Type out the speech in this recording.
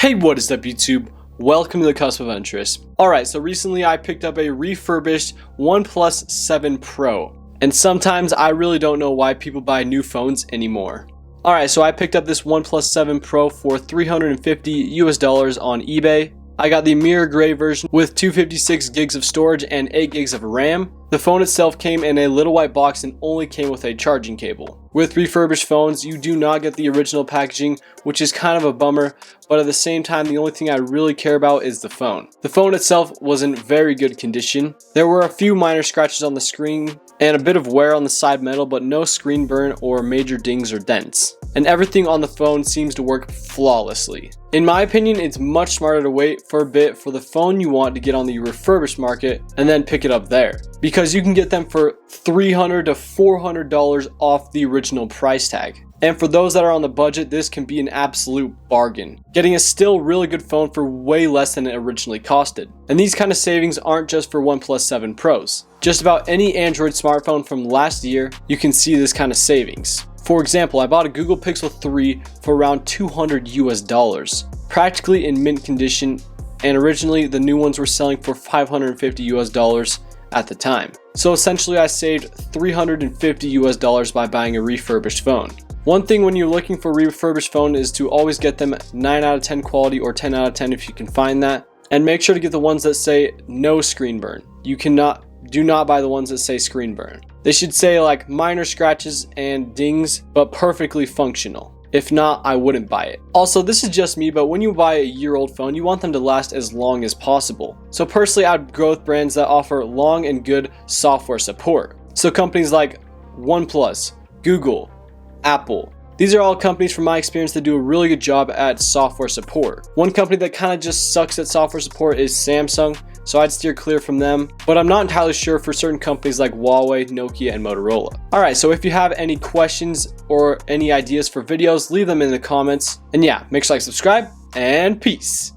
Hey, what is up YouTube? Welcome to the Cusp of Interest. Alright, so recently I picked up a refurbished OnePlus 7 Pro. And sometimes I really don't know why people buy new phones anymore. Alright, so I picked up this OnePlus 7 Pro for $350 on eBay. I got the mirror gray version with 256 gigs of storage and 8 gigs of RAM. The phone itself came in a little white box and only came with a charging cable. With refurbished phones, you do not get the original packaging, which is kind of a bummer, but at the same time, the only thing I really care about is the phone. The phone itself was in very good condition. There were a few minor scratches on the screen and a bit of wear on the side metal, but no screen burn or major dings or dents. And everything on the phone seems to work flawlessly. In my opinion, it's much smarter to wait for a bit for the phone you want to get on the refurbished market and then pick it up there, because you can get them for $300 to $400 off the original price tag. And for those that are on the budget, this can be an absolute bargain, getting a still really good phone for way less than it originally costed. And these kind of savings aren't just for OnePlus 7 Pros. Just about any Android smartphone from last year, you can see this kind of savings. For example, I bought a Google Pixel 3 for around $200, practically in mint condition, and originally the new ones were selling for $550 at the time. So essentially I saved $350 by buying a refurbished phone. One thing when you're looking for a refurbished phone is to always get them 9 out of 10 quality or 10 out of 10 if you can find that. And make sure to get the ones that say no screen burn. Do not buy the ones that say screen burn. They should say like minor scratches and dings, but perfectly functional. If not, I wouldn't buy it. Also, this is just me, but when you buy a year-old phone, you want them to last as long as possible. So personally, I'd go with brands that offer long and good software support. So companies like OnePlus, Google, Apple. These are all companies from my experience that do a really good job at software support. One company that kind of just sucks at software support is Samsung, so I'd steer clear from them, but I'm not entirely sure for certain companies like Huawei, Nokia, and Motorola. Alright, so if you have any questions or any ideas for videos, leave them in the comments. And yeah, make sure to like, subscribe, and peace!